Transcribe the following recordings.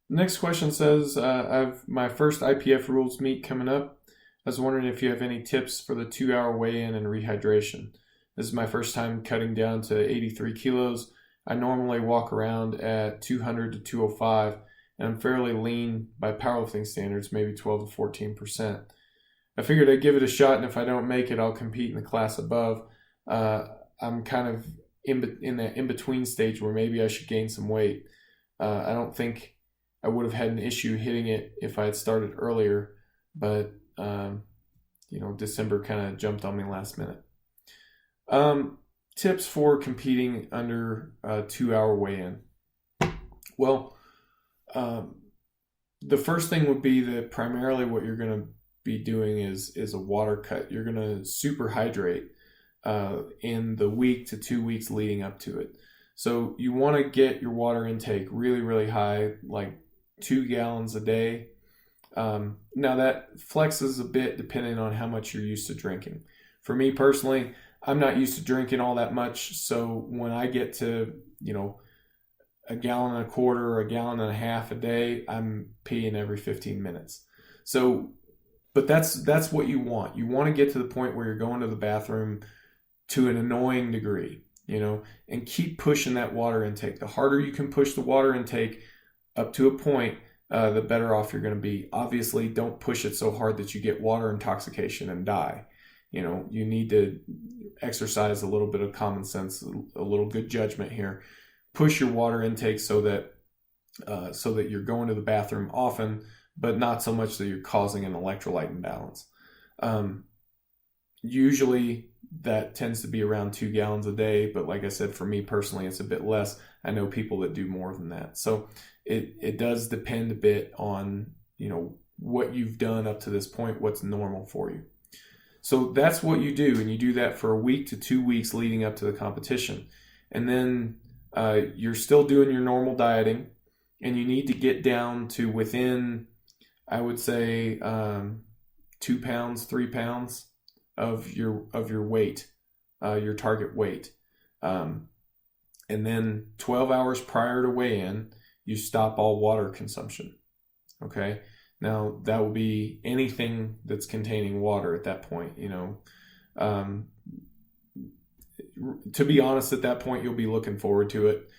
Next question says, I've my first IPF rules meet coming up. I was wondering if you have any tips for the 2 hour weigh-in and rehydration. This is my first time cutting down to 83 kilos. I normally walk around at 200 to 205, and I'm fairly lean by powerlifting standards, maybe 12 to 14%. I figured I'd give it a shot, and if I don't make it, I'll compete in the class above. Uh, I'm kind of in that in between stage where maybe I should gain some weight. I don't think I would have had an issue hitting it if I had started earlier, but December kind of jumped on me last minute. Um, Tips for competing under a 2 hour weigh-in. Well, um, the first thing would be that primarily what you're going to be doing is a water cut. You're going to super hydrate in the week to 2 weeks leading up to it. So you want to get your water intake really, really high, like 2 gallons a day. Now that flexes a bit depending on how much you're used to drinking. For me personally, I'm not used to drinking all that much. So when I get to, a gallon and a quarter or a gallon and a half a day, I'm peeing every 15 minutes. So, but that's what you want. You want to get to the point where you're going to the bathroom to an annoying degree, and keep pushing that water intake. The harder you can push the water intake up to a point, the better off you're going to be. Obviously, don't push it so hard that you get water intoxication and die. You need to exercise a little bit of common sense, a little good judgment here. Push your water intake so that you're going to the bathroom often, but not so much that you're causing an electrolyte imbalance. Usually that tends to be around 2 gallons a day, but like I said, for me personally, it's a bit less. I know people that do more than that. So it does depend a bit on, what you've done up to this point, what's normal for you. So that's what you do, and you do that for a week to 2 weeks leading up to the competition. And then you're still doing your normal dieting, and you need to get down to within, I would say, 2 pounds, 3 pounds of your weight, your target weight. And then 12 hours prior to weigh-in, you stop all water consumption. Okay. Now that will be anything that's containing water at that point. To be honest, at that point, you'll be looking forward to it.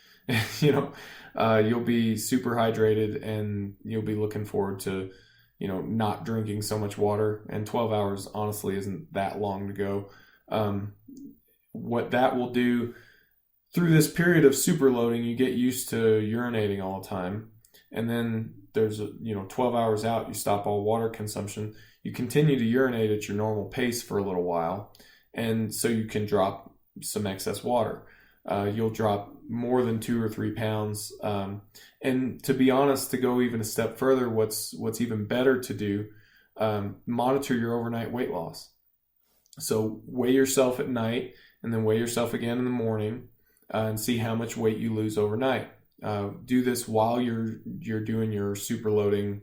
You'll be super hydrated, and you'll be looking forward to, not drinking so much water. And 12 hours, honestly, isn't that long to go. What that will do through this period of super loading, you get used to urinating all the time. And then there's 12 hours out, you stop all water consumption. You continue to urinate at your normal pace for a little while. And so you can drop some excess water. You'll drop more than 2 or 3 pounds. And to be honest, to go even a step further, what's even better to do, monitor your overnight weight loss. So weigh yourself at night and then weigh yourself again in the morning, and see how much weight you lose overnight. Do this while you're doing your super loading,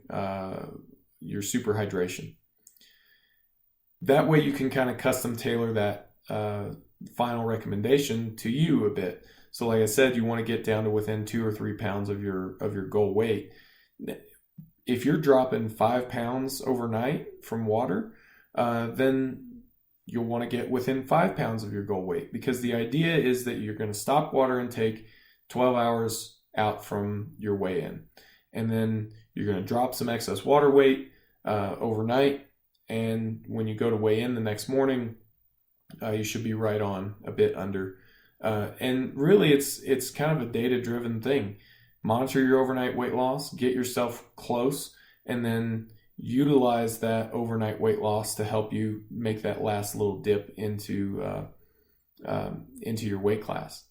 your super hydration. That way you can kind of custom tailor that final recommendation to you a bit. So like I said, you want to get down to within 2 or 3 pounds of your goal weight. If you're dropping 5 pounds overnight from water, then you'll want to get within 5 pounds of your goal weight, because the idea is that you're going to stop water intake 12 hours out from your weigh-in, and then you're going to drop some excess water weight overnight, and when you go to weigh in the next morning, you should be right on, a bit under. And really, it's kind of a data-driven thing. Monitor your overnight weight loss, get yourself close, and then utilize that overnight weight loss to help you make that last little dip into your weight class.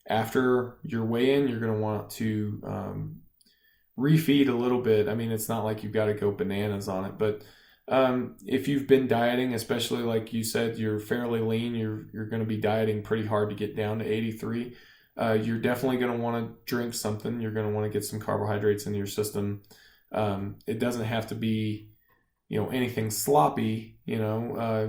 After your weigh-in, you're going to want to refeed a little bit. I mean, it's not like you've got to go bananas on it, but if you've been dieting, especially like you said, you're fairly lean, you're going to be dieting pretty hard to get down to 83. You're definitely going to want to drink something. You're going to want to get some carbohydrates into your system. It doesn't have to be, anything sloppy,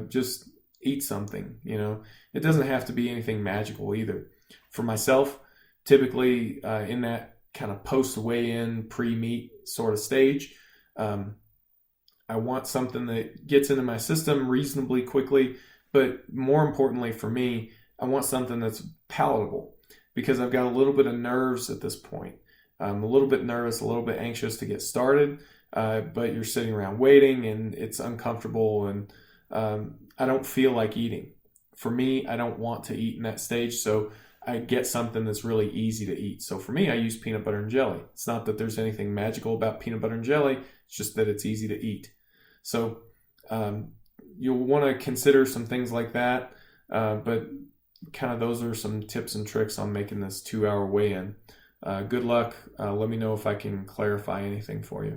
just eat something, it doesn't have to be anything magical either. For myself, typically in that kind of post weigh-in, pre-meet sort of stage. I want something that gets into my system reasonably quickly, but more importantly for me, I want something that's palatable, because I've got a little bit of nerves at this point. I'm a little bit nervous, a little bit anxious to get started, but you're sitting around waiting and it's uncomfortable, and I don't feel like eating. For me, I don't want to eat in that stage, so I get something that's really easy to eat. So for me, I use peanut butter and jelly. It's not that there's anything magical about peanut butter and jelly, it's just that it's easy to eat. So you'll want to consider some things like that, but kind of those are some tips and tricks on making this 2-hour weigh-in. Good luck. Let me know if I can clarify anything for you.